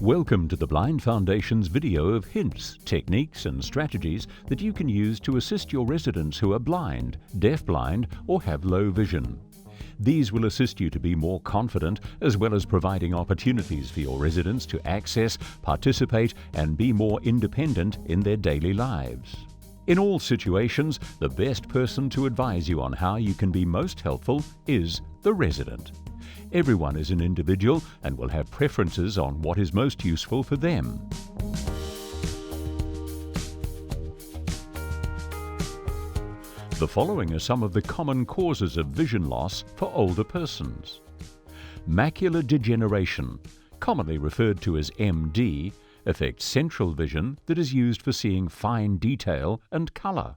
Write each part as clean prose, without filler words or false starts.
Welcome to the Blind Foundation's video of hints, techniques and strategies that you can use to assist your residents who are blind, deafblind or have low vision. These will assist you to be more confident as well as providing opportunities for your residents to access, participate and be more independent in their daily lives. In all situations, the best person to advise you on how you can be most helpful is the resident. Everyone is an individual and will have preferences on what is most useful for them. The following are some of the common causes of vision loss for older persons. Macular degeneration, commonly referred to as MD, affects central vision that is used for seeing fine detail and color.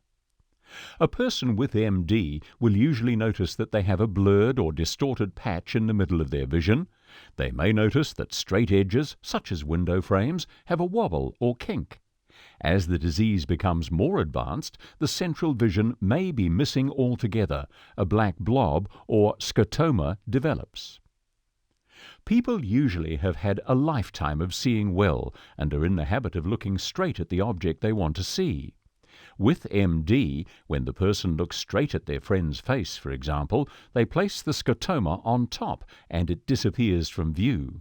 A person with MD will usually notice that they have a blurred or distorted patch in the middle of their vision. They may notice that straight edges, such as window frames, have a wobble or kink. As the disease becomes more advanced, the central vision may be missing altogether. A black blob or scotoma develops. People usually have had a lifetime of seeing well and are in the habit of looking straight at the object they want to see. With MD, when the person looks straight at their friend's face, for example, they place the scotoma on top and it disappears from view.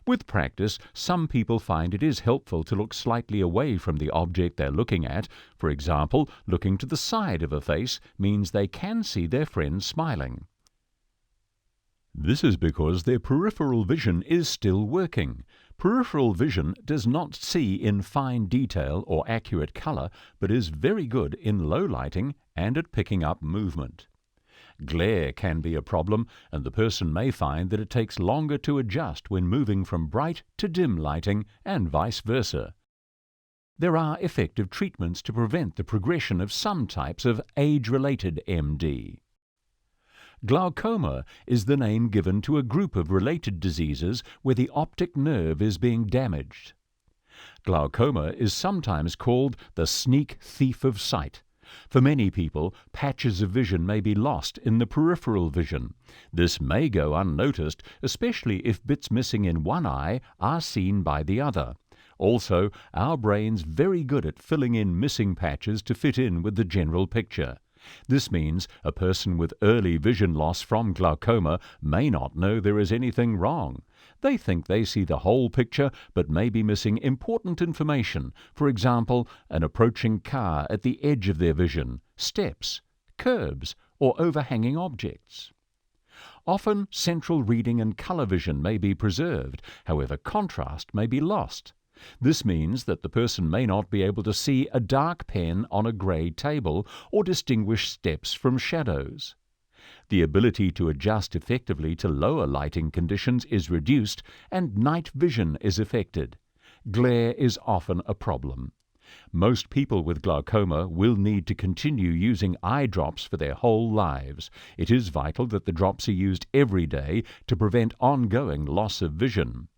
With practice, some people find it is helpful to look slightly away from the object they're looking at. For example, looking to the side of a face means they can see their friend smiling. This is because their peripheral vision is still working. Peripheral vision does not see in fine detail or accurate color, but is very good in low lighting and at picking up movement. Glare can be a problem, and the person may find that it takes longer to adjust when moving from bright to dim lighting and vice versa. There are effective treatments to prevent the progression of some types of age-related MD. Glaucoma is the name given to a group of related diseases where the optic nerve is being damaged. Glaucoma is sometimes called the sneak thief of sight. For many people, patches of vision may be lost in the peripheral vision. This may go unnoticed, especially if bits missing in one eye are seen by the other. Also, our brain's very good at filling in missing patches to fit in with the general picture. This means a person with early vision loss from glaucoma may not know there is anything wrong. They think they see the whole picture but may be missing important information, for example, an approaching car at the edge of their vision, steps, curbs, or overhanging objects. Often central reading and color vision may be preserved, however contrast may be lost. This means that the person may not be able to see a dark pen on a grey table or distinguish steps from shadows. The ability to adjust effectively to lower lighting conditions is reduced and night vision is affected. Glare is often a problem. Most people with glaucoma will need to continue using eye drops for their whole lives. It is vital that the drops are used every day to prevent ongoing loss of vision.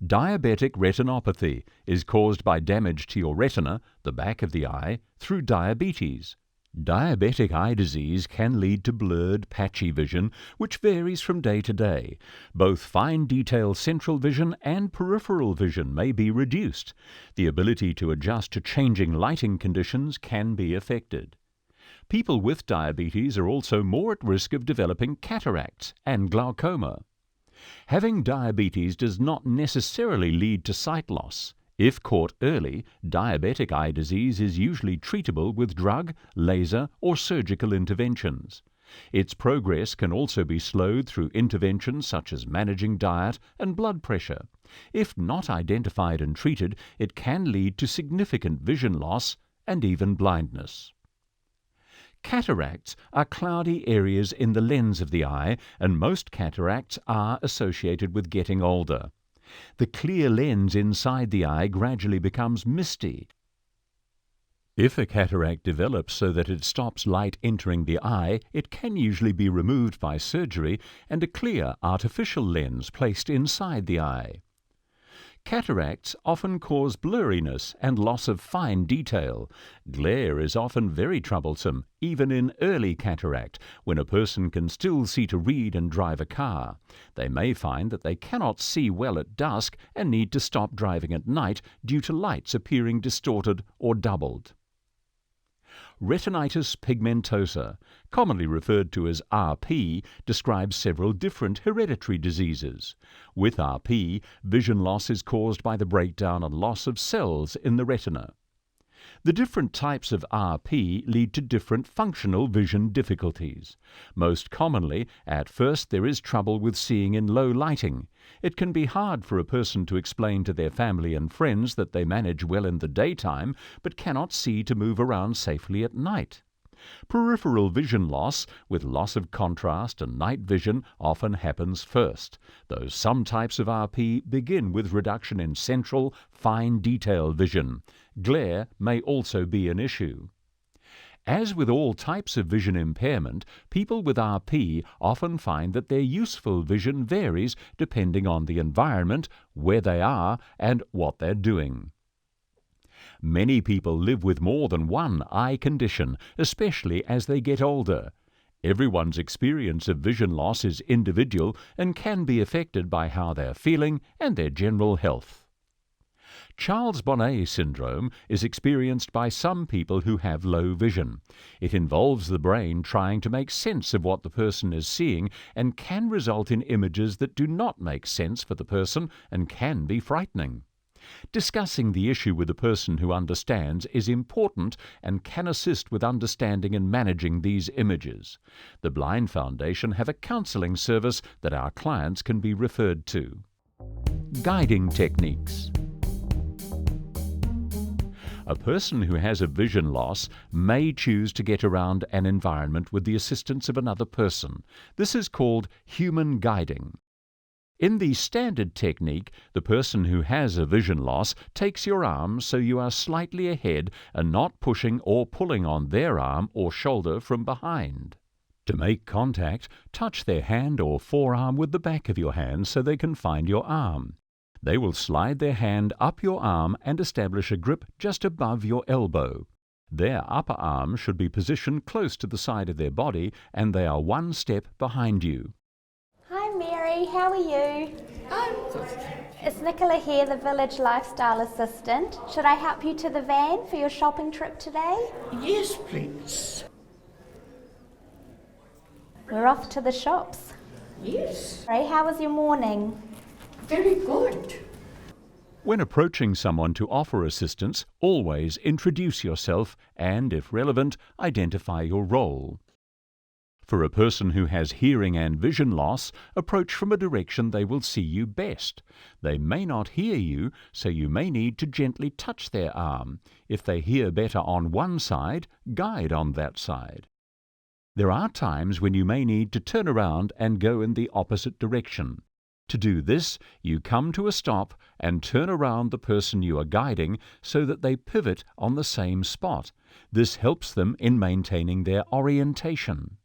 Diabetic retinopathy is caused by damage to your retina, the back of the eye, through diabetes. Diabetic eye disease can lead to blurred, patchy vision, which varies from day to day. Both fine detail central vision and peripheral vision may be reduced. The ability to adjust to changing lighting conditions can be affected. People with diabetes are also more at risk of developing cataracts and glaucoma. Having diabetes does not necessarily lead to sight loss. If caught early, diabetic eye disease is usually treatable with drug, laser, or surgical interventions. Its progress can also be slowed through interventions such as managing diet and blood pressure. If not identified and treated, it can lead to significant vision loss and even blindness. Cataracts are cloudy areas in the lens of the eye, and most cataracts are associated with getting older. The clear lens inside the eye gradually becomes misty. If a cataract develops so that it stops light entering the eye, it can usually be removed by surgery and a clear artificial lens placed inside the eye. Cataracts often cause blurriness and loss of fine detail. Glare is often very troublesome, even in early cataract, when a person can still see to read and drive a car. They may find that they cannot see well at dusk and need to stop driving at night due to lights appearing distorted or doubled. Retinitis pigmentosa, commonly referred to as RP, describes several different hereditary diseases. With RP, vision loss is caused by the breakdown and loss of cells in the retina. The different types of RP lead to different functional vision difficulties. Most commonly, at first there is trouble with seeing in low lighting. It can be hard for a person to explain to their family and friends that they manage well in the daytime, but cannot see to move around safely at night. Peripheral vision loss, with loss of contrast and night vision, often happens first, though some types of RP begin with reduction in central, fine detail vision. Glare may also be an issue. As with all types of vision impairment, people with RP often find that their useful vision varies depending on the environment, where they are, and what they're doing. Many people live with more than one eye condition, especially as they get older. Everyone's experience of vision loss is individual and can be affected by how they're feeling and their general health. Charles Bonnet syndrome is experienced by some people who have low vision. It involves the brain trying to make sense of what the person is seeing and can result in images that do not make sense for the person and can be frightening. Discussing the issue with a person who understands is important and can assist with understanding and managing these images. The Blind Foundation have a counseling service that our clients can be referred to. Guiding techniques. A person who has a vision loss may choose to get around an environment with the assistance of another person. This is called human guiding. In the standard technique, the person who has a vision loss takes your arm so you are slightly ahead and not pushing or pulling on their arm or shoulder from behind. To make contact, touch their hand or forearm with the back of your hand so they can find your arm. They will slide their hand up your arm and establish a grip just above your elbow. Their upper arm should be positioned close to the side of their body and they are one step behind you. Hi Mary, how are you? It's Nicola here, the Village Lifestyle Assistant. Should I help you to the van for your shopping trip today? Yes, please. We're off to the shops. Yes. Ray, how was your morning? Very good. When approaching someone to offer assistance, always introduce yourself and, if relevant, identify your role. For a person who has hearing and vision loss, approach from a direction they will see you best. They may not hear you, so you may need to gently touch their arm. If they hear better on one side, guide on that side. There are times when you may need to turn around and go in the opposite direction. To do this, you come to a stop and turn around the person you are guiding so that they pivot on the same spot. This helps them in maintaining their orientation.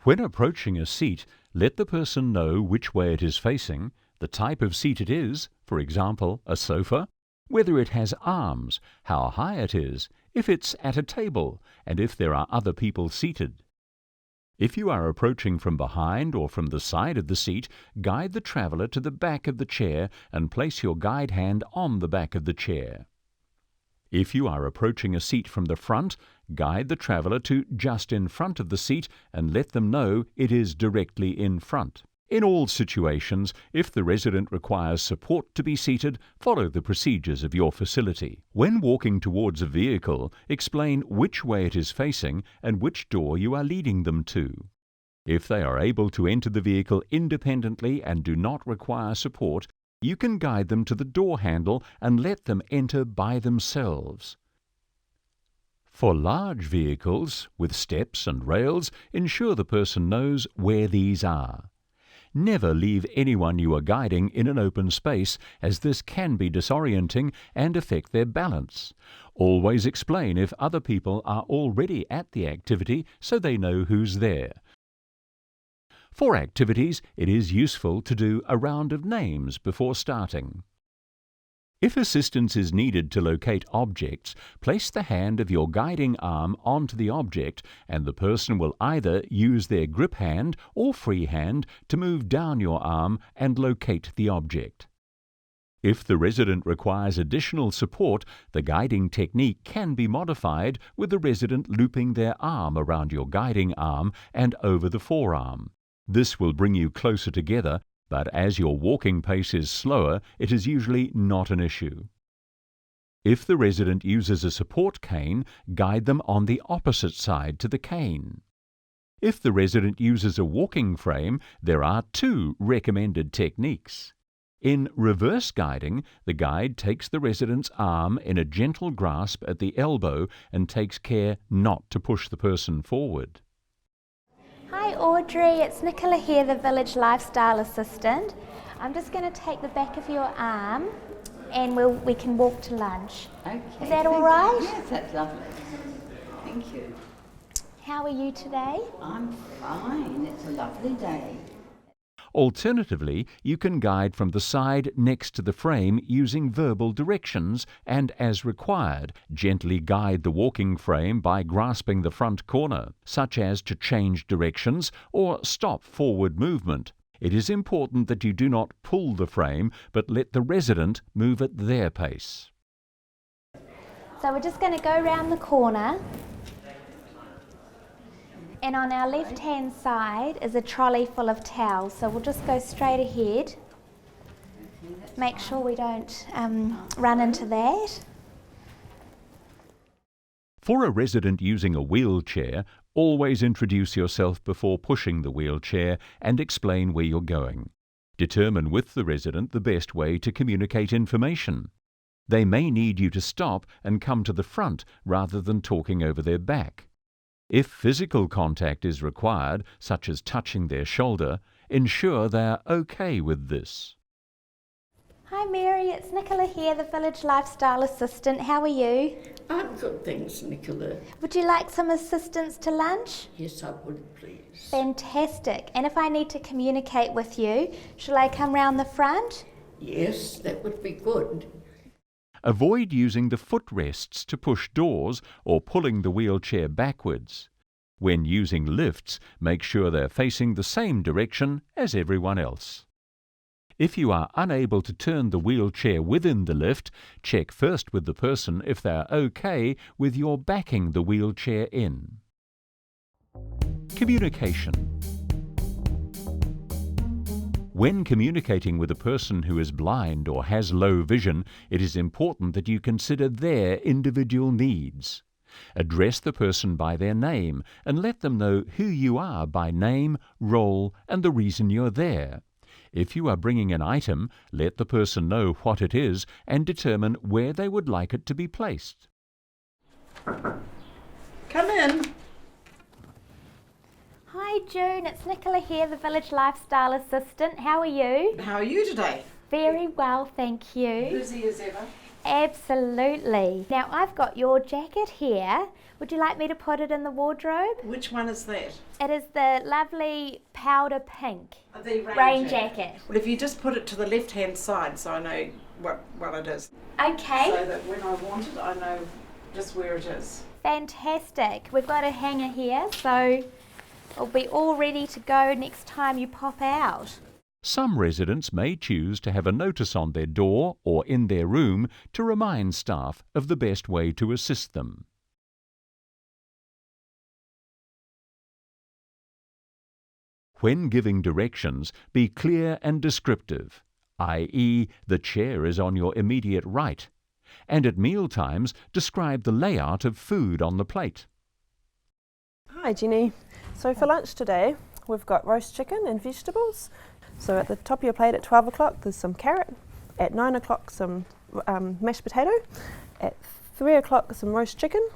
When approaching a seat, let the person know which way it is facing, the type of seat it is, for example, a sofa, whether it has arms, how high it is, if it's at a table, and if there are other people seated. If you are approaching from behind or from the side of the seat, guide the traveller to the back of the chair and place your guide hand on the back of the chair. If you are approaching a seat from the front, guide the traveller to just in front of the seat and let them know it is directly in front. In all situations, if the resident requires support to be seated, follow the procedures of your facility. When walking towards a vehicle, explain which way it is facing and which door you are leading them to. If they are able to enter the vehicle independently and do not require support, you can guide them to the door handle and let them enter by themselves. For large vehicles, with steps and rails, ensure the person knows where these are. Never leave anyone you are guiding in an open space, as this can be disorienting and affect their balance. Always explain if other people are already at the activity so they know who's there. For activities, it is useful to do a round of names before starting. If assistance is needed to locate objects, place the hand of your guiding arm onto the object and the person will either use their grip hand or free hand to move down your arm and locate the object. If the resident requires additional support, the guiding technique can be modified with the resident looping their arm around your guiding arm and over the forearm. This will bring you closer together, but as your walking pace is slower, it is usually not an issue. If the resident uses a support cane, guide them on the opposite side to the cane. If the resident uses a walking frame, there are 2 recommended techniques. In reverse guiding, the guide takes the resident's arm in a gentle grasp at the elbow and takes care not to push the person forward. Hi Audrey, it's Nicola here, the Village Lifestyle Assistant. I'm just going to take the back of your arm and we can walk to lunch. Okay. Is that all right? Yes, that's lovely. Thank you. How are you today? I'm fine. It's a lovely day. Alternatively, you can guide from the side next to the frame using verbal directions and, as required, gently guide the walking frame by grasping the front corner, such as to change directions or stop forward movement. It is important that you do not pull the frame, but let the resident move at their pace. So we're just going to go round the corner. And on our left-hand side is a trolley full of towels, so we'll just go straight ahead. Make sure we don't run into that. For a resident using a wheelchair, always introduce yourself before pushing the wheelchair and explain where you're going. Determine with the resident the best way to communicate information. They may need you to stop and come to the front rather than talking over their back. If physical contact is required, such as touching their shoulder, ensure they are okay with this. Hi Mary, it's Nicola here, the Village Lifestyle Assistant. How are you? I'm good, thanks, Nicola. Would you like some assistance to lunch? Yes, I would, please. Fantastic. And if I need to communicate with you, shall I come round the front? Yes, that would be good. Avoid using the footrests to push doors or pulling the wheelchair backwards. When using lifts, make sure they're facing the same direction as everyone else. If you are unable to turn the wheelchair within the lift, check first with the person if they are okay with your backing the wheelchair in. Communication. When communicating with a person who is blind or has low vision, it is important that you consider their individual needs. Address the person by their name and let them know who you are by name, role, and the reason you're there. If you are bringing an item, let the person know what it is and determine where they would like it to be placed. Come in. Hi June, it's Nicola here, the Village Lifestyle Assistant. How are you? How are you today? Very well, thank you. Busy as ever. Absolutely. Now I've got your jacket here. Would you like me to put it in the wardrobe? Which one is that? It is the lovely powder pink The rain jacket. Well, if you just put it to the left-hand side so I know what it is. Okay, So that when I want it, I know just where it is. fantastic. We've got a hanger here, so it'll be all ready to go next time you pop out. Some residents may choose to have a notice on their door or in their room to remind staff of the best way to assist them. When giving directions, be clear and descriptive, i.e., the chair is on your immediate right, and at meal times describe the layout of food on the plate. Hi Jenny. So for lunch today we've got roast chicken and vegetables. So at the top of your plate at 12 o'clock there's some carrot, at 9 o'clock some mashed potato, at 3 o'clock some roast chicken,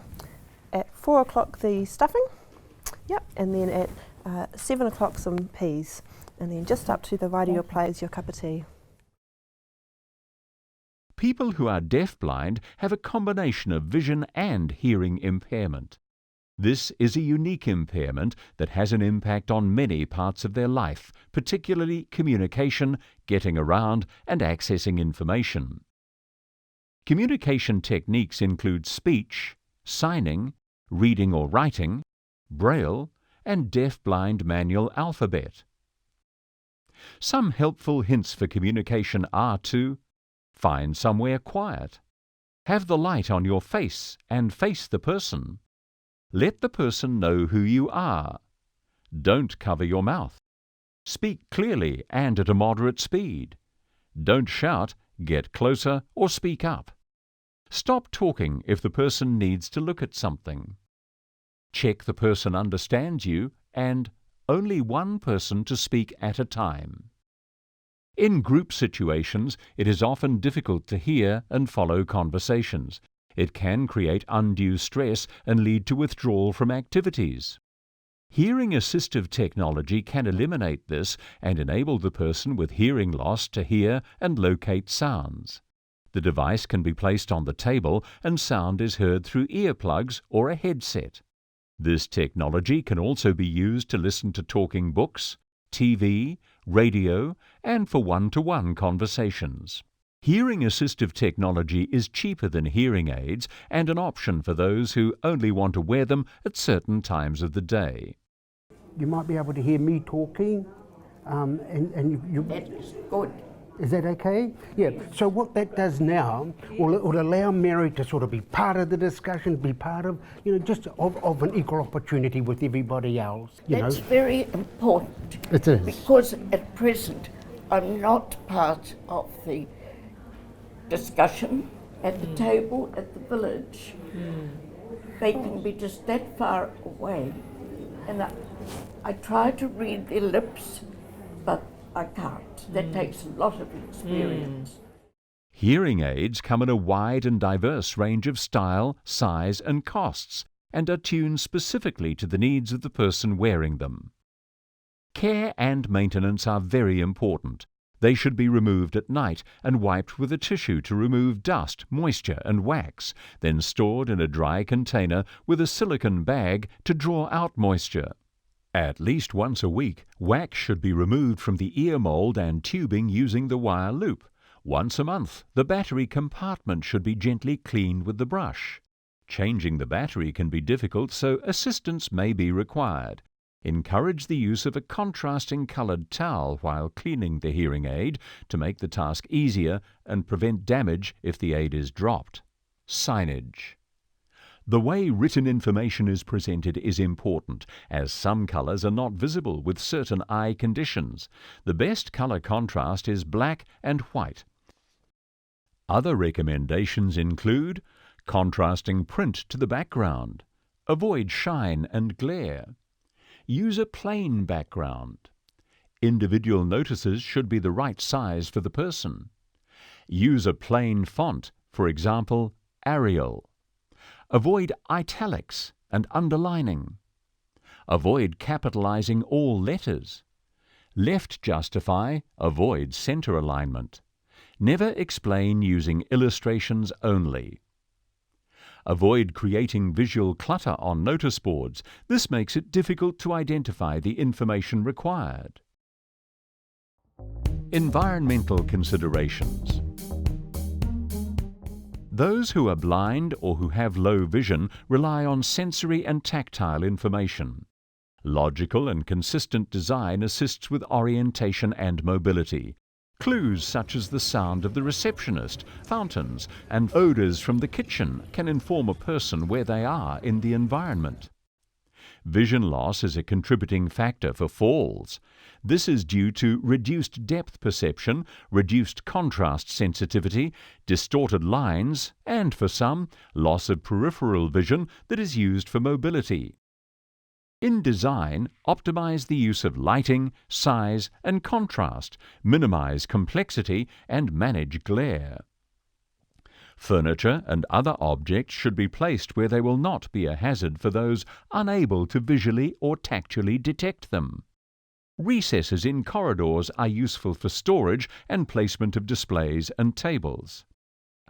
at 4 o'clock the stuffing, and then at 7 o'clock some peas, and then just up to the right of your plate is your cup of tea. People who are deafblind have a combination of vision and hearing impairment. This is a unique impairment that has an impact on many parts of their life, particularly communication, getting around, and accessing information. Communication techniques include speech, signing, reading or writing, braille, and deaf-blind manual alphabet. Some helpful hints for communication are to find somewhere quiet, have the light on your face and face the person, let the person know who you are, don't cover your mouth, speak clearly and at a moderate speed, don't shout, get closer or speak up, stop talking if the person needs to look at something, check the person understands you, and only one person to speak at a time. In group situations, it is often difficult to hear and follow conversations. It can create undue stress and lead to withdrawal from activities. Hearing assistive technology can eliminate this and enable the person with hearing loss to hear and locate sounds. The device can be placed on the table and sound is heard through earplugs or a headset. This technology can also be used to listen to talking books, TV, radio, and for one-to-one conversations. Hearing assistive technology is cheaper than hearing aids and an option for those who only want to wear them at certain times of the day. You might be able to hear me talking, and you That is good. is that okay? Yeah, so what that does now, will allow Mary to sort of be part of the discussion, be part of, just of an equal opportunity with everybody else. That's very important. It is. Because at present, I'm not part of the discussion at the table at the village. They can be just that far away. And I try to read their lips, but I can't. That takes a lot of experience. Hearing aids come in a wide and diverse range of style, size, and costs, and are tuned specifically to the needs of the person wearing them. Care and maintenance are very important. They should be removed at night and wiped with a tissue to remove dust, moisture, and wax, then stored in a dry container with a silicone bag to draw out moisture. At least once a week, wax should be removed from the ear mold and tubing using the wire loop. Once a month, the battery compartment should be gently cleaned with the brush. Changing the battery can be difficult, so assistance may be required. Encourage the use of a contrasting coloured towel while cleaning the hearing aid to make the task easier and prevent damage if the aid is dropped. Signage. The way written information is presented is important, as some colours are not visible with certain eye conditions. The best colour contrast is black and white. Other recommendations include contrasting print to the background, avoid shine and glare, use a plain background, individual notices should be the right size for the person, use a plain font, for example, Arial, avoid italics and underlining, avoid capitalizing all letters, left justify, avoid center alignment, never explain using illustrations only. Avoid creating visual clutter on notice boards. This makes it difficult to identify the information required. Environmental considerations. Those who are blind or who have low vision rely on sensory and tactile information. Logical and consistent design assists with orientation and mobility. Clues such as the sound of the receptionist, fountains, and odours from the kitchen can inform a person where they are in the environment. Vision loss is a contributing factor for falls. This is due to reduced depth perception, reduced contrast sensitivity, distorted lines, and for some, loss of peripheral vision that is used for mobility. In design, optimize the use of lighting, size, and contrast, minimize complexity, and manage glare. Furniture and other objects should be placed where they will not be a hazard for those unable to visually or tactually detect them. Recesses in corridors are useful for storage and placement of displays and tables.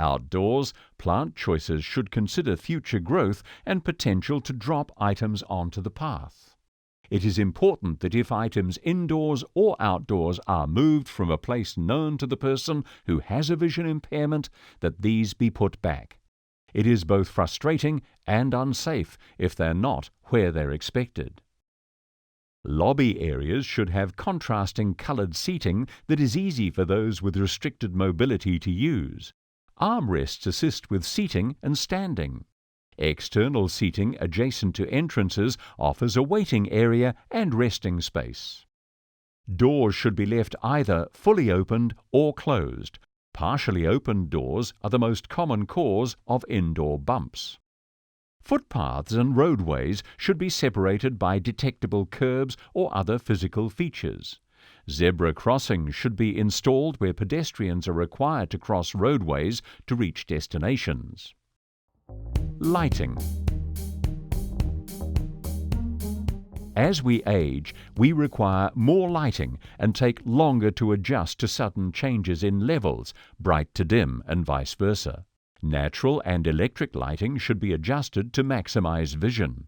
Outdoors, plant choices should consider future growth and potential to drop items onto the path. It is important that if items indoors or outdoors are moved from a place known to the person who has a vision impairment, that these be put back. It is both frustrating and unsafe if they're not where they're expected. Lobby areas should have contrasting coloured seating that is easy for those with restricted mobility to use. Armrests assist with seating and standing. External seating adjacent to entrances offers a waiting area and resting space. Doors should be left either fully opened or closed. Partially opened doors are the most common cause of indoor bumps. Footpaths and roadways should be separated by detectable curbs or other physical features. Zebra crossings should be installed where pedestrians are required to cross roadways to reach destinations. Lighting. As we age, we require more lighting and take longer to adjust to sudden changes in levels, bright to dim and vice versa. Natural and electric lighting should be adjusted to maximize vision.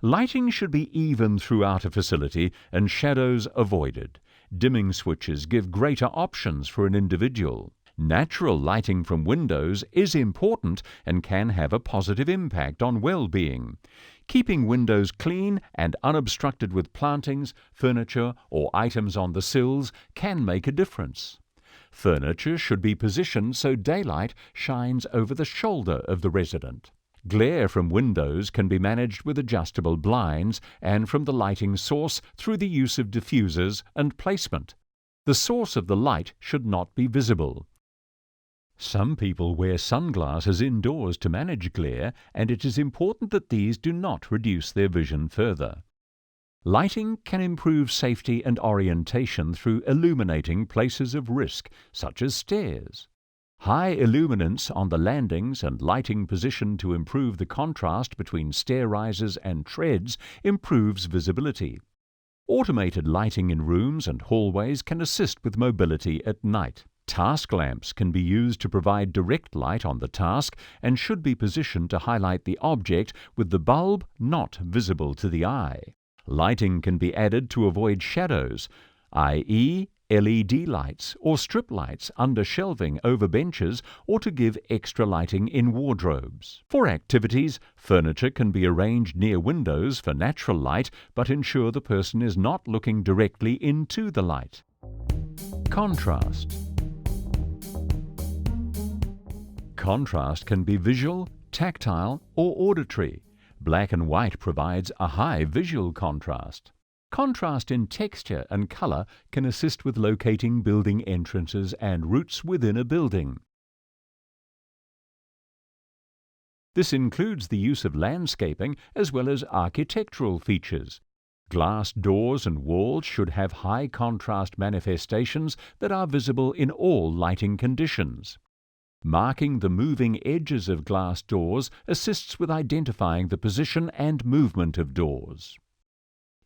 Lighting should be even throughout a facility and shadows avoided. Dimming switches give greater options for an individual. Natural lighting from windows is important and can have a positive impact on well-being. Keeping windows clean and unobstructed with plantings, furniture, or items on the sills can make a difference. Furniture should be positioned so daylight shines over the shoulder of the resident. Glare from windows can be managed with adjustable blinds and from the lighting source through the use of diffusers and placement. The source of the light should not be visible. Some people wear sunglasses indoors to manage glare, and it is important that these do not reduce their vision further. Lighting can improve safety and orientation through illuminating places of risk, such as stairs. High illuminance on the landings and lighting positioned to improve the contrast between stair rises and treads improves visibility. Automated lighting in rooms and hallways can assist with mobility at night. Task lamps can be used to provide direct light on the task and should be positioned to highlight the object with the bulb not visible to the eye. Lighting can be added to avoid shadows, i.e. LED lights or strip lights under shelving over benches, or to give extra lighting in wardrobes. For activities, furniture can be arranged near windows for natural light, but ensure the person is not looking directly into the light. Contrast. Contrast can be visual, tactile, or auditory. Black and white provides a high visual contrast. Contrast in texture and color can assist with locating building entrances and routes within a building. This includes the use of landscaping as well as architectural features. Glass doors and walls should have high contrast manifestations that are visible in all lighting conditions. Marking the moving edges of glass doors assists with identifying the position and movement of doors.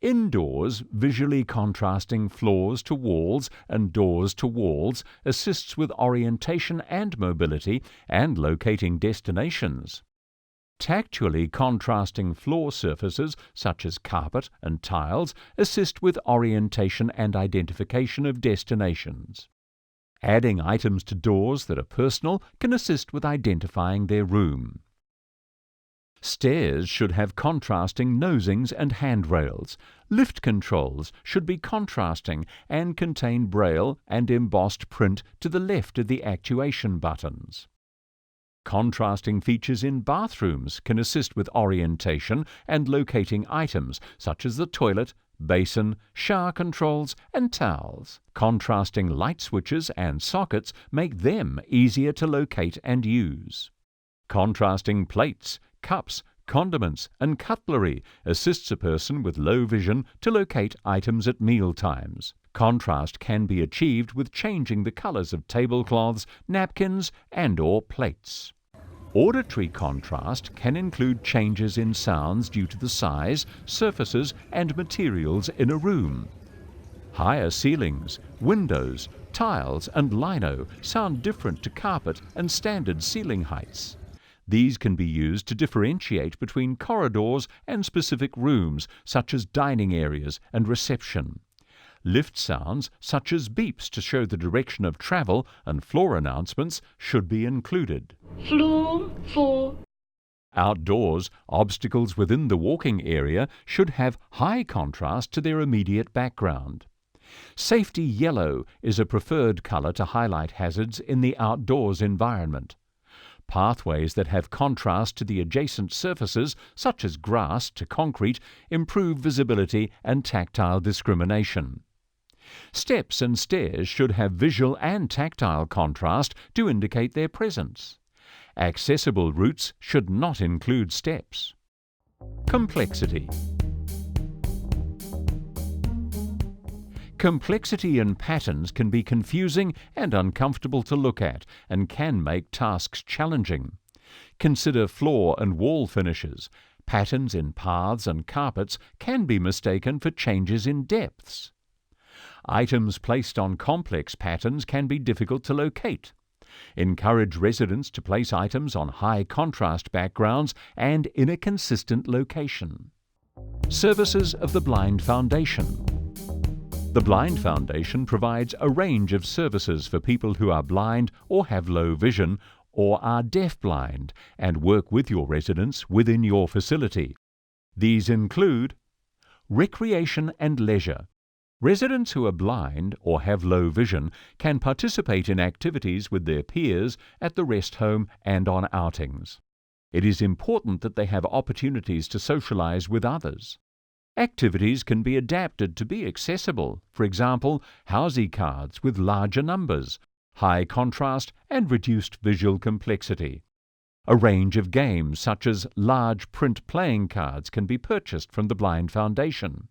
Indoors, visually contrasting floors to walls and doors to walls assists with orientation and mobility and locating destinations. Tactually contrasting floor surfaces, such as carpet and tiles, assist with orientation and identification of destinations. Adding items to doors that are personal can assist with identifying their room. Stairs should have contrasting nosings and handrails. Lift controls should be contrasting and contain braille and embossed print to the left of the actuation buttons. Contrasting features in bathrooms can assist with orientation and locating items such as the toilet, basin, shower controls, and towels. Contrasting light switches and sockets make them easier to locate and use. Contrasting plates, cups, condiments, and cutlery assists a person with low vision to locate items at meal times. Contrast can be achieved with changing the colors of tablecloths, napkins, and/or plates. Auditory contrast can include changes in sounds due to the size, surfaces, and materials in a room. Higher ceilings, windows, tiles, and lino sound different to carpet and standard ceiling heights. These can be used to differentiate between corridors and specific rooms, such as dining areas and reception. Lift sounds, such as beeps to show the direction of travel, and floor announcements should be included. Floor 4. Outdoors, obstacles within the walking area should have high contrast to their immediate background. Safety yellow is a preferred colour to highlight hazards in the outdoors environment. Pathways that have contrast to the adjacent surfaces, such as grass to concrete, improve visibility and tactile discrimination. Steps and stairs should have visual and tactile contrast to indicate their presence. Accessible routes should not include steps. Complexity. Complexity in patterns can be confusing and uncomfortable to look at and can make tasks challenging. Consider floor and wall finishes. Patterns in paths and carpets can be mistaken for changes in depths. Items placed on complex patterns can be difficult to locate. Encourage residents to place items on high contrast backgrounds and in a consistent location. Services of the Blind Foundation. The Blind Foundation provides a range of services for people who are blind or have low vision or are deafblind and work with your residents within your facility. These include recreation and leisure. Residents who are blind or have low vision can participate in activities with their peers at the rest home and on outings. It is important that they have opportunities to socialize with others. Activities can be adapted to be accessible, for example, Housie cards with larger numbers, high contrast and reduced visual complexity. A range of games such as large print playing cards can be purchased from the Blind Foundation.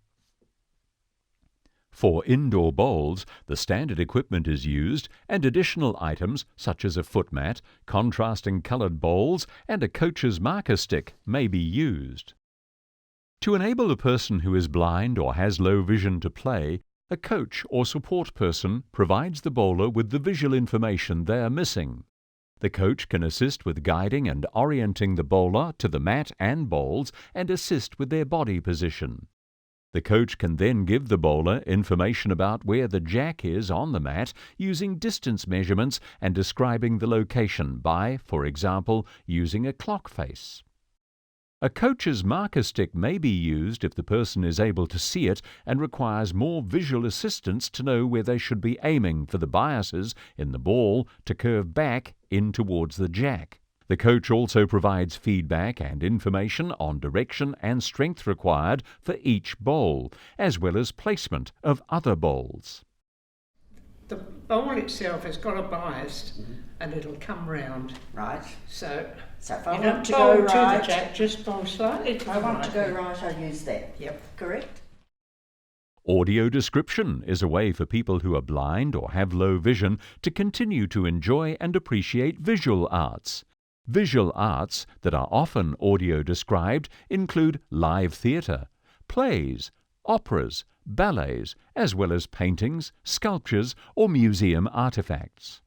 For indoor bowls, the standard equipment is used, and additional items such as a footmat, contrasting coloured bowls, and a coach's marker stick may be used. To enable a person who is blind or has low vision to play, a coach or support person provides the bowler with the visual information they are missing. The coach can assist with guiding and orienting the bowler to the mat and bowls and assist with their body position. The coach can then give the bowler information about where the jack is on the mat using distance measurements and describing the location by, for example, using a clock face. A coach's marker stick may be used if the person is able to see it and requires more visual assistance to know where they should be aiming for the biases in the ball to curve back in towards the jack. The coach also provides feedback and information on direction and strength required for each bowl, as well as placement of other bowls. The bowl itself has got a bias and it'll come round. Right. So if I you want don't to bowl go to right, the jack, just bowl slightly to I the want to right. go right, I use that. Yep. Correct? Audio description is a way for people who are blind or have low vision to continue to enjoy and appreciate visual arts. Visual arts that are often audio described include live theatre, plays, operas, ballets, as well as paintings, sculptures, or museum artifacts.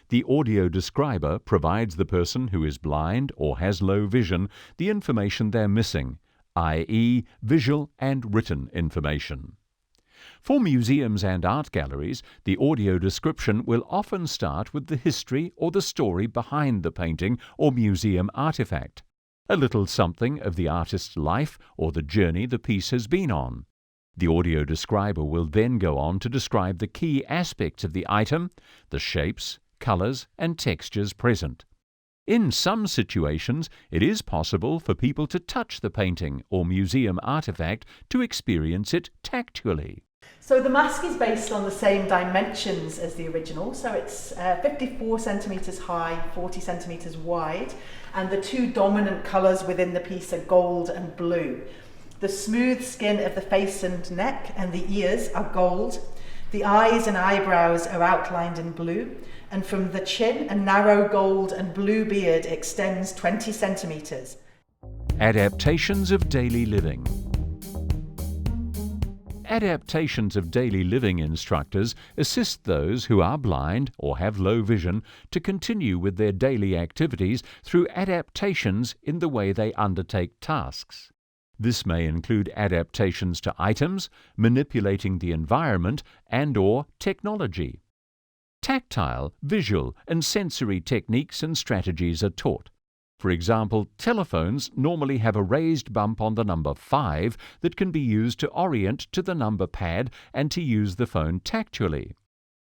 The audio describer provides the person who is blind or has low vision the information they're missing, i.e., visual and written information. For museums and art galleries, the audio description will often start with the history or the story behind the painting or museum artifact, a little something of the artist's life or the journey the piece has been on. The audio describer will then go on to describe the key aspects of the item, the shapes, colours and textures present. In some situations, it is possible for people to touch the painting or museum artifact to experience it tactually. So the mask is based on the same dimensions as the original, so it's 54 centimetres high, 40 centimetres wide, and the two dominant colours within the piece are gold and blue. The smooth skin of the face and neck and the ears are gold. The eyes and eyebrows are outlined in blue, and from the chin a narrow gold and blue beard extends 20 centimetres. Adaptations of daily living. Adaptations of daily living instructors assist those who are blind or have low vision to continue with their daily activities through adaptations in the way they undertake tasks. This may include adaptations to items, manipulating the environment, and/or technology. Tactile, visual, and sensory techniques and strategies are taught. For example, telephones normally have a raised bump on the number 5 that can be used to orient to the number pad and to use the phone tactually.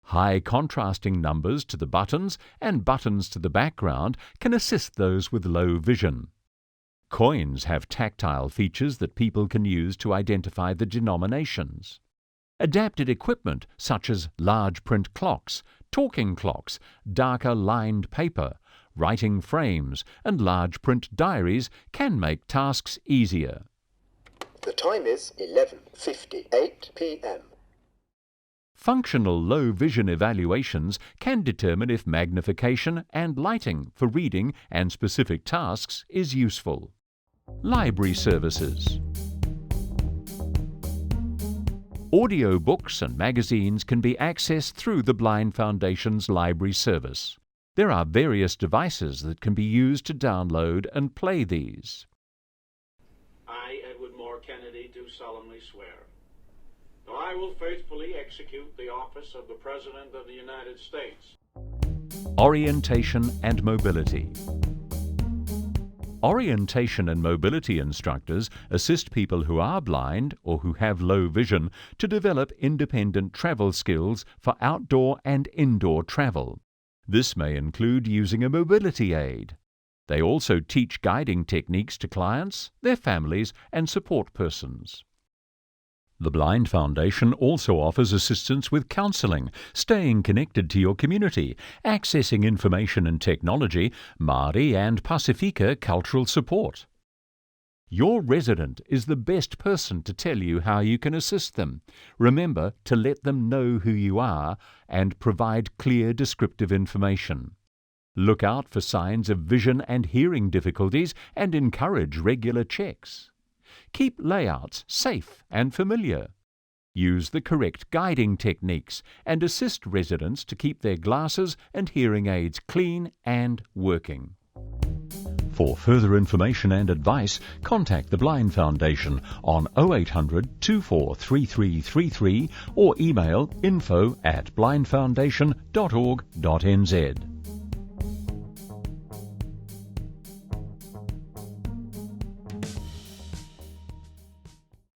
High contrasting numbers to the buttons and buttons to the background can assist those with low vision. Coins have tactile features that people can use to identify the denominations. Adapted equipment such as large print clocks, talking clocks, darker lined paper, writing frames, and large print diaries can make tasks easier. The time is 11:58 p.m. Functional low vision evaluations can determine if magnification and lighting for reading and specific tasks is useful. Library services. Audio books and magazines can be accessed through the Blind Foundation's library service. There are various devices that can be used to download and play these. I, Edward Moore Kennedy, do solemnly swear that I will faithfully execute the office of the President of the United States. Orientation and mobility. Orientation and mobility instructors assist people who are blind or who have low vision to develop independent travel skills for outdoor and indoor travel. This may include using a mobility aid. They also teach guiding techniques to clients, their families, and support persons. The Blind Foundation also offers assistance with counselling, staying connected to your community, accessing information and technology, Māori and Pasifika cultural support. Your resident is the best person to tell you how you can assist them. Remember to let them know who you are and provide clear descriptive information. Look out for signs of vision and hearing difficulties and encourage regular checks. Keep layouts safe and familiar. Use the correct guiding techniques and assist residents to keep their glasses and hearing aids clean and working. For further information and advice, contact the Blind Foundation on 0800 243333 or email info@blindfoundation.org.nz.